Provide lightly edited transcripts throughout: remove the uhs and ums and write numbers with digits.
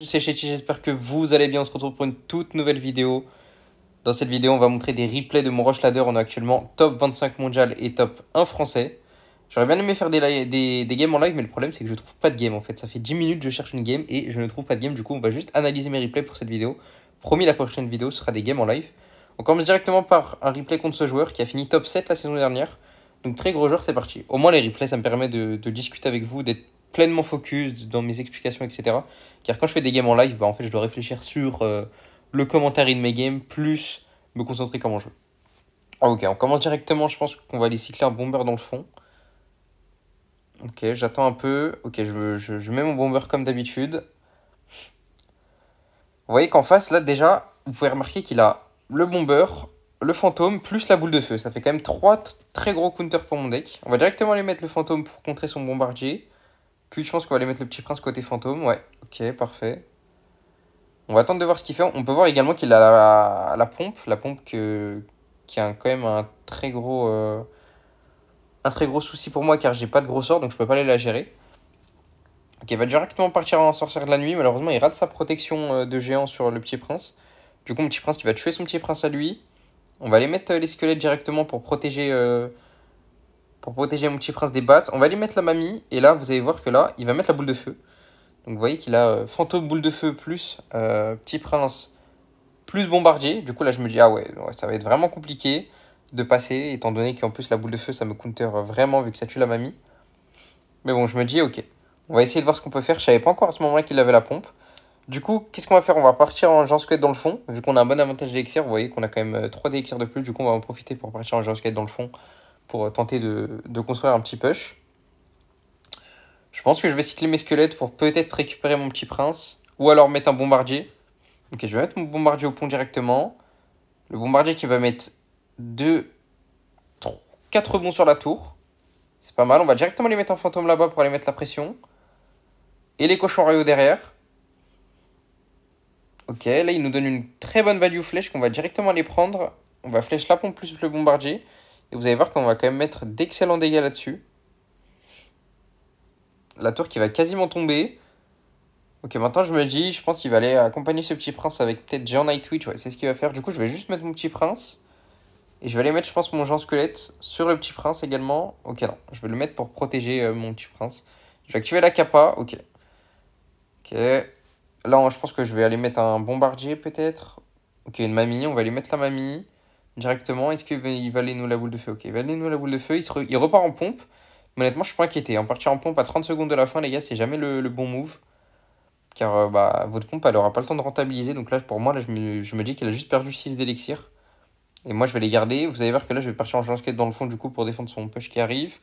C'est Chetty, j'espère que vous allez bien. On se retrouve pour une toute nouvelle vidéo. Dans cette vidéo, on va montrer des replays de mon Rush Ladder. On est actuellement top 25 mondial et top 1 français. J'aurais bien aimé faire des games en live, mais le problème c'est que je trouve pas de game en fait. Ça fait 10 minutes que je cherche une game et je ne trouve pas de game. Du coup, on va juste analyser mes replays pour cette vidéo. Promis, la prochaine vidéo ce sera des games en live. On commence directement par un replay contre ce joueur qui a fini top 7 la saison dernière. Donc très gros joueur, c'est parti. Au moins les replays, ça me permet de discuter avec vous, d'être pleinement focus dans mes explications, etc. Car quand je fais des games en live, bah, en fait, je dois réfléchir sur le commentaire de mes games, plus me concentrer comment jouer. Ok, on commence directement, je pense qu'on va aller cycler un bomber dans le fond. Ok, j'attends un peu. Ok, je mets mon bomber comme d'habitude. Vous voyez qu'en face, là, déjà, vous pouvez remarquer qu'il a le bomber, le fantôme, plus la boule de feu. Ça fait quand même 3 très gros counters pour mon deck. On va directement aller mettre le fantôme pour contrer son bombardier. Puis je pense qu'on va aller mettre le petit prince côté fantôme. Ouais, ok, parfait. On va attendre de voir ce qu'il fait. On peut voir également qu'il a la pompe. La pompe qui a quand même un très gros souci pour moi car j'ai pas de gros sort donc je peux pas aller la gérer. Ok, il va directement partir en sorcière de la nuit. Malheureusement, il rate sa protection de géant sur le petit prince. Du coup, mon petit prince qui va tuer son petit prince à lui. On va aller mettre les squelettes directement pour protéger mon petit prince des bats. On va aller mettre la mamie. Et là, vous allez voir que là, il va mettre la boule de feu. Donc vous voyez qu'il a fantôme boule de feu plus petit prince plus bombardier. Du coup là je me dis ah ouais, ça va être vraiment compliqué de passer étant donné qu'en plus la boule de feu ça me counter vraiment vu que ça tue la mamie. Mais bon je me dis ok, on va essayer de voir ce qu'on peut faire. Je savais pas encore à ce moment-là qu'il avait la pompe. Du coup qu'est-ce qu'on va faire? On va partir en géant squelette dans le fond. Vu qu'on a un bon avantage d'élixir, vous voyez qu'on a quand même 3 d'élixirs de plus. Du coup on va en profiter pour partir en géant squelette dans le fond pour tenter de construire un petit push. Je pense que je vais cycler mes squelettes pour peut-être récupérer mon petit prince. Ou alors mettre un bombardier. Ok, je vais mettre mon bombardier au pont directement. Le bombardier qui va mettre 2, 4 rebonds sur la tour. C'est pas mal. On va directement les mettre en fantôme là-bas pour aller mettre la pression. Et les cochons royaux derrière. Ok, là il nous donne une très bonne value flèche qu'on va directement aller prendre. On va flèche la pompe plus le bombardier. Et vous allez voir qu'on va quand même mettre d'excellents dégâts là-dessus. La tour qui va quasiment tomber. Ok, maintenant je me dis, je pense qu'il va aller accompagner ce petit prince avec peut-être Géant Nightwitch. Ouais, c'est ce qu'il va faire. Du coup, je vais juste mettre mon petit prince. Et je vais aller mettre, je pense, mon Géant Squelette sur le petit prince également. Ok, non. Je vais le mettre pour protéger mon petit prince. Je vais activer la kappa. Ok. Ok. Là, je pense que je vais aller mettre un bombardier peut-être. Ok, une mamie. On va aller mettre la mamie directement. Est-ce qu'il va aller nous la boule de feu? Ok, il va aller nous la boule de feu. Il repart en pompe. Mais honnêtement, je suis pas inquiété. En partir en pompe à 30 secondes de la fin, les gars, c'est jamais le bon move. Car bah, votre pompe, elle aura pas le temps de rentabiliser. Donc là, pour moi, là, je me dis qu'elle a juste perdu 6 d'élixir. Et moi, je vais les garder. Vous allez voir que là, je vais partir en géant squelette dans le fond, du coup, pour défendre son push qui arrive.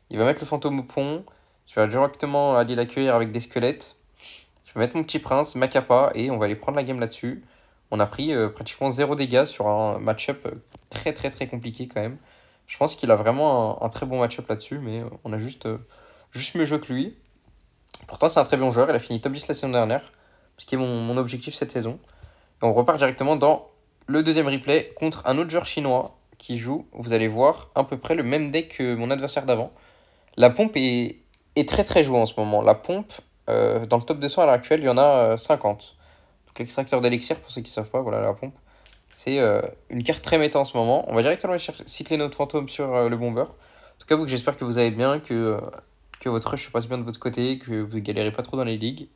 Il va mettre le fantôme au pont. Je vais directement aller l'accueillir avec des squelettes. Je vais mettre mon petit prince, ma kappa, et on va aller prendre la game là-dessus. On a pris pratiquement 0 dégâts sur un match-up très très très compliqué quand même. Je pense qu'il a vraiment un très bon match-up là-dessus, mais on a juste mieux joué que lui. Pourtant, c'est un très bon joueur. Il a fini top 10 la saison dernière, ce qui est mon objectif cette saison. Et on repart directement dans le deuxième replay contre un autre joueur chinois qui joue, vous allez voir, à peu près le même deck que mon adversaire d'avant. La pompe est très très jouée en ce moment. La pompe, dans le top 200 à l'heure actuelle, il y en a 50. Donc l'extracteur d'élixir, pour ceux qui ne savent pas, voilà la pompe. C'est une carte très méta en ce moment. On va directement cycler notre fantôme sur le bomber. En tout cas, vous, j'espère que vous allez bien, que votre rush se passe bien de votre côté, que vous galérez pas trop dans les ligues.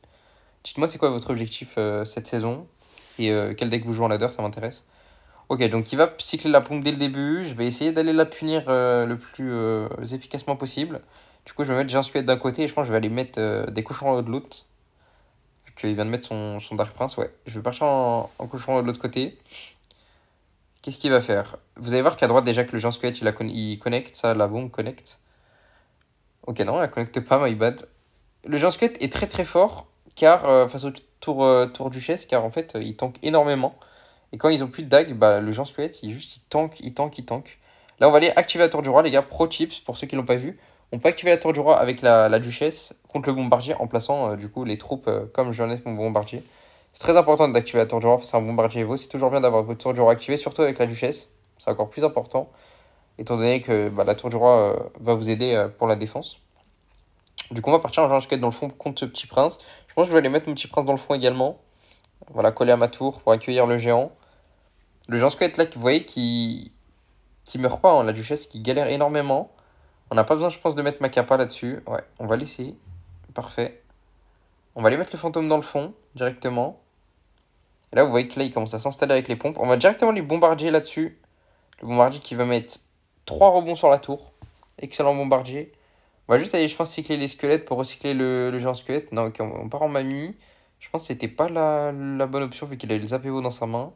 Dites-moi c'est quoi votre objectif cette saison et quel deck vous jouez en ladder, ça m'intéresse. Ok, donc il va cycler la pompe dès le début. Je vais essayer d'aller la punir le plus efficacement possible. Du coup, je vais mettre Géant Squelette d'un côté et je pense que je vais aller mettre des cochons royaux de l'autre. Vu qu'il vient de mettre son Dark Prince, ouais. Je vais partir en cochon royaux de l'autre côté. Qu'est-ce qu'il va faire? Vous allez voir qu'à droite, déjà que le Géant Squelette il connecte, ça, la bombe connecte. Ok, non, elle connecte pas, my bad. Le Géant Squelette est très très fort car face au tour Duchesse, car en fait, il tank énormément. Et quand ils ont plus de dague, bah, le Géant Squelette, il tank, il tank, il tank. Là, on va aller activer la tour du roi, les gars. Pro tips, pour ceux qui l'ont pas vu. On peut activer la tour du roi avec la duchesse contre le bombardier en plaçant du coup les troupes comme je laisse mon bombardier. C'est très important d'activer la tour du roi face à un bombardier Evo. C'est toujours bien d'avoir votre tour du roi activée, surtout avec la duchesse. C'est encore plus important, étant donné que bah, la tour du roi va vous aider pour la défense. Du coup, on va partir en géant squelette dans le fond contre ce petit prince. Je pense que je vais aller mettre mon petit prince dans le fond également. Voilà, coller à ma tour pour accueillir le géant. Le géant squelette là, vous voyez, qui meurt pas, hein, la duchesse, qui galère énormément. On n'a pas besoin, je pense, de mettre ma capa là-dessus. Ouais, on va laisser. Parfait. On va aller mettre le fantôme dans le fond, directement. Et là, vous voyez que là, il commence à s'installer avec les pompes. On va directement les bombardier là-dessus. Le bombardier qui va mettre 3 rebonds sur la tour. Excellent bombardier. On va juste aller, je pense, cycler les squelettes pour recycler le géant squelette. Non, ok, on part en mamie. Je pense que c'était pas la bonne option vu qu'il a eu le Zapéo dans sa main.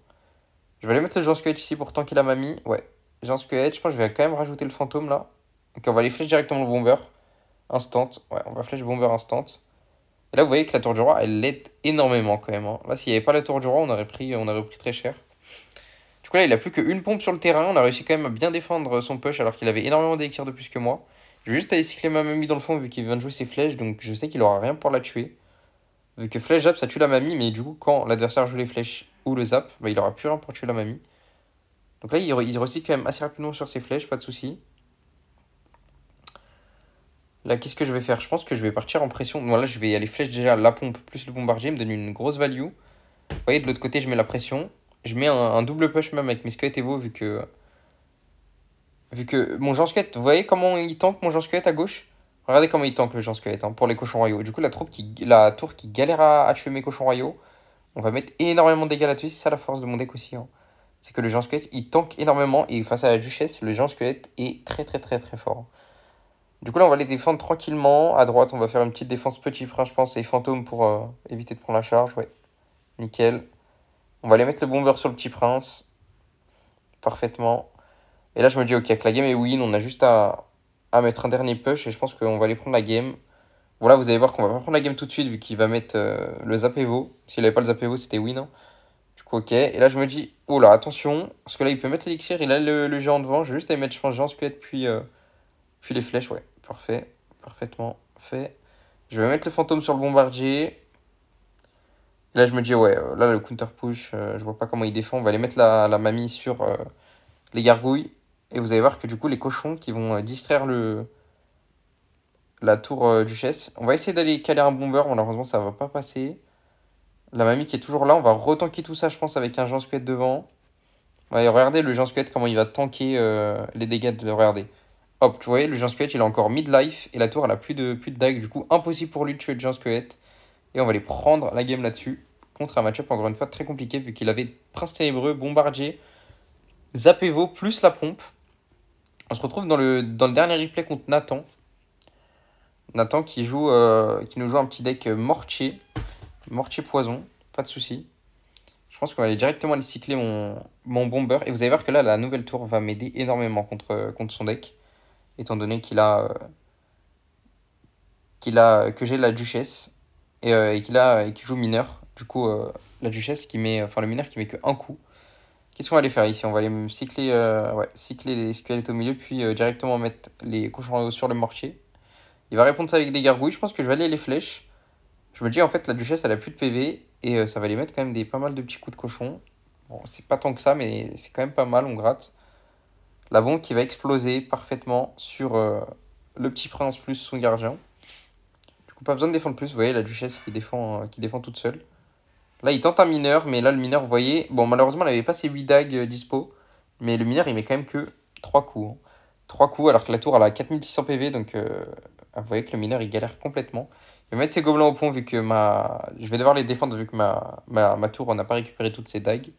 Je vais aller mettre le géant squelette ici pour tanker la mamie. Ouais, géant squelette. Je pense que je vais quand même rajouter le fantôme là. Ok, on va aller flèche directement le bomber. Instant. Ouais, on va flèche bomber instant. Et là, vous voyez que la tour du roi, elle l'aide énormément quand même, hein. Là, s'il n'y avait pas la tour du roi, on aurait pris très cher. Du coup, là, il a plus qu'une pompe sur le terrain. On a réussi quand même à bien défendre son push alors qu'il avait énormément d'électeurs de plus que moi. Je vais juste aller cycler ma mamie dans le fond vu qu'il vient de jouer ses flèches. Donc, je sais qu'il aura rien pour la tuer. Vu que flèche zap, ça tue la mamie. Mais du coup, quand l'adversaire joue les flèches ou le zap, bah, il aura plus rien pour tuer la mamie. Donc là, il recycle quand même assez rapidement sur ses flèches, pas de soucis. Là, qu'est-ce que je vais faire? Je pense que je vais partir en pression. Bon, là, je vais aller flèche déjà la pompe plus le bombardier. Me donne une grosse value. Vous voyez, de l'autre côté, je mets la pression. Je mets un double push même avec mes squelettes Evo vu que mon Jean Squelette, vous voyez comment il tank mon Jean Squelette à gauche? Regardez comment il tank le Jean Squelette, hein, pour les cochons royaux. Du coup, la tour qui galère à tuer mes cochons royaux, on va mettre énormément de dégâts là-dessus. C'est ça la force de mon deck aussi, hein. C'est que le Jean Squelette, il tank énormément. Et face à la duchesse, le Jean Squelette est très très très très fort. Du coup, là, on va les défendre tranquillement. À droite, on va faire une petite défense petit prince, je pense, et fantôme pour éviter de prendre la charge. Ouais, nickel. On va aller mettre le bomber sur le petit prince. Parfaitement. Et là, je me dis, ok, que la game est win, on a juste à mettre un dernier push et je pense qu'on va aller prendre la game. Voilà, vous allez voir qu'on va pas prendre la game tout de suite vu qu'il va mettre le Zap Evo. S'il avait pas le Zap Evo, c'était win, hein. Du coup, ok. Et là, je me dis, oh là, attention, parce que là, il peut mettre l'élixir, il a le géant devant. Je vais juste aller mettre, je pense, géant squelette, puis les flèches, ouais. Parfait, parfaitement fait. Je vais mettre le fantôme sur le bombardier. Et là, je me dis, ouais, là, le counter push, je vois pas comment il défend. On va aller mettre la mamie sur les gargouilles. Et vous allez voir que du coup, les cochons qui vont distraire la tour duchesse. On va essayer d'aller caler un bomber. Malheureusement, ça va pas passer. La mamie qui est toujours là. On va retanker tout ça, je pense, avec un Jean Squelette devant. Ouais, regardez le Jean Squelette, comment il va tanker les dégâts de regarder. Hop, tu vois, le Jean Squelette, il a encore mid-life. Et la tour, elle a plus de dague. Du coup, impossible pour lui de tuer le Jean Squelette. Et on va aller prendre la game là-dessus. Contre un match-up, encore une fois, très compliqué. Vu qu'il avait Prince Ténébreux, Bombardier, Zapévo, plus la pompe. On se retrouve dans le dernier replay contre Nathan. Nathan qui nous joue un petit deck mortier. Mortier poison, pas de souci. Je pense qu'on va aller directement aller cycler mon bomber. Et vous allez voir que là, la nouvelle tour va m'aider énormément contre son deck. Étant donné que j'ai la duchesse. Et qu'il joue mineur. Du coup, la duchesse enfin le mineur qui met que un coup. Qu'est-ce qu'on va aller faire ici? On va aller cycler les squelettes au milieu, puis directement mettre les cochons sur le mortier. Il va répondre ça avec des gargouilles. Je pense que je vais aller les flèches. Je me dis, en fait, la duchesse, elle a plus de PV. Et ça va les mettre quand même pas mal de petits coups de cochon. Bon, c'est pas tant que ça, mais c'est quand même pas mal, on gratte. La bombe qui va exploser parfaitement sur le petit prince plus son gardien. Du coup, pas besoin de défendre plus. Vous voyez, la duchesse qui défend toute seule. Là, il tente un mineur, mais là, le mineur, vous voyez, bon, malheureusement, il n'avait pas ses 8 dagues dispo. Mais le mineur, il met quand même que 3 coups, hein. 3 coups, alors que la tour, elle a 4600 PV. Donc, vous voyez que le mineur, il galère complètement. Je vais mettre ses gobelins au pont, vu que je vais devoir les défendre, vu que ma tour, on n'a pas récupéré toutes ses dagues.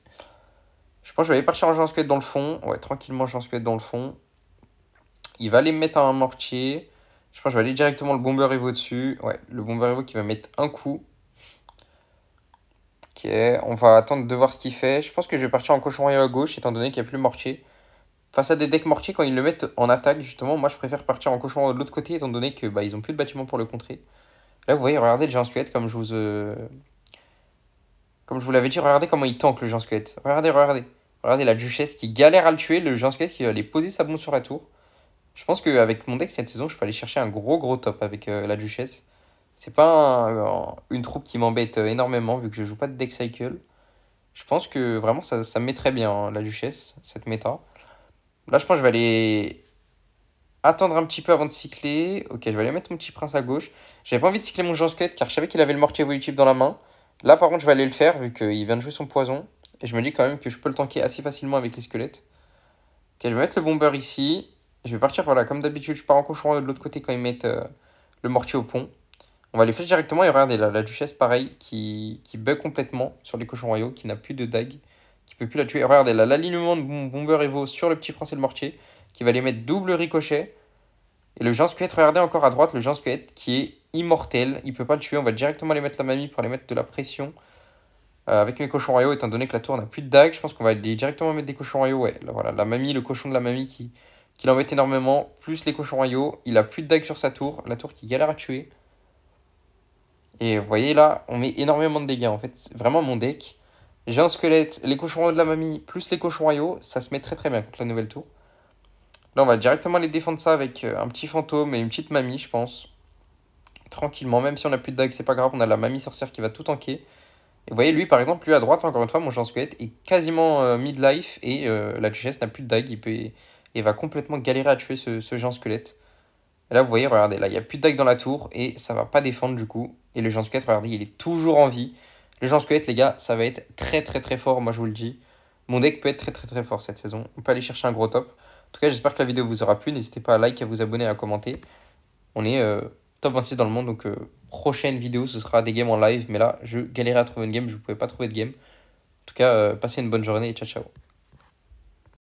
Je pense que je vais aller partir en géant squelette dans le fond. Ouais, tranquillement, géant squelette dans le fond. Il va aller me mettre un mortier. Je pense que je vais aller directement le bomber Evo dessus. Ouais, le bomber Evo qui va mettre un coup. Ok, on va attendre de voir ce qu'il fait. Je pense que je vais partir en cochon royal à gauche, étant donné qu'il n'y a plus mortier. Face à des decks mortiers, quand ils le mettent en attaque, justement, moi je préfère partir en cochon de l'autre côté, étant donné que ils ont plus de bâtiments pour le contrer. Là, vous voyez, regardez le géant squelette, comme je vous l'avais dit, regardez comment il tank le géant squelette. Regardez, regardez. Regardez la duchesse qui galère à le tuer, le géant squelette qui va aller poser sa bombe sur la tour. Je pense qu'avec mon deck cette saison, je peux aller chercher un gros top avec la duchesse. C'est pas une troupe qui m'embête énormément, vu que je joue pas de deck cycle. Je pense que vraiment ça me met très bien, hein, la duchesse, cette méta. Là, je pense que je vais aller attendre un petit peu avant de cycler. Ok, je vais aller mettre mon petit prince à gauche. J'avais pas envie de cycler mon géant squelette car je savais qu'il avait le mortier évolutif dans la main. Là, par contre, je vais aller le faire vu qu'il vient de jouer son poison. Et je me dis quand même que je peux le tanker assez facilement avec les squelettes. Ok, je vais mettre le bomber ici. Je vais partir, voilà, comme d'habitude, je pars en cochon royaux de l'autre côté quand ils mettent le mortier au pont. On va les flèches directement et regardez là, la duchesse, pareil, qui bug complètement sur les cochons royaux, qui n'a plus de dague, qui peut plus la tuer. Regardez là, l'alignement de bomber Evo sur le petit prince et le mortier, qui va les mettre double ricochet. Et le géant squelette, regardez encore à droite, le géant squelette qui est immortel. Il peut pas le tuer. On va directement aller mettre la mamie pour aller mettre de la pression avec mes cochons royaux, étant donné que la tour n'a plus de dague. Je pense qu'on va aller directement mettre des cochons royaux. Ouais, là, voilà, la mamie, le cochon de la mamie qui l'embête énormément, plus les cochons royaux. Il a plus de dague sur sa tour. La tour qui galère à tuer. Et vous voyez là, on met énormément de dégâts en fait. C'est vraiment mon deck. J'ai un squelette, les cochons royaux de la mamie, plus les cochons royaux. Ça se met très très bien contre la nouvelle tour. Là, on va directement aller défendre ça avec un petit fantôme et une petite mamie, je pense. Tranquillement, même si on a plus de dague, c'est pas grave, on a la mamie sorcière qui va tout tanker. Et vous voyez, lui par exemple, lui à droite, encore une fois, mon géant squelette est quasiment mid-life et la duchesse n'a plus de dague, il va complètement galérer à tuer ce géant squelette. Et là, vous voyez, regardez, là, il n'y a plus de dague dans la tour et ça va pas défendre du coup. Et le géant squelette, regardez, il est toujours en vie. Le géant squelette, les gars, ça va être très très très fort, moi je vous le dis. Mon deck peut être très très très fort cette saison. On peut aller chercher un gros top. En tout cas, j'espère que la vidéo vous aura plu. N'hésitez pas à like, à vous abonner, à commenter. On est top 26 dans le monde, donc prochaine vidéo, ce sera des games en live. Mais là, je galérais à trouver une game, je ne pouvais pas trouver de game. En tout cas, passez une bonne journée et ciao ciao.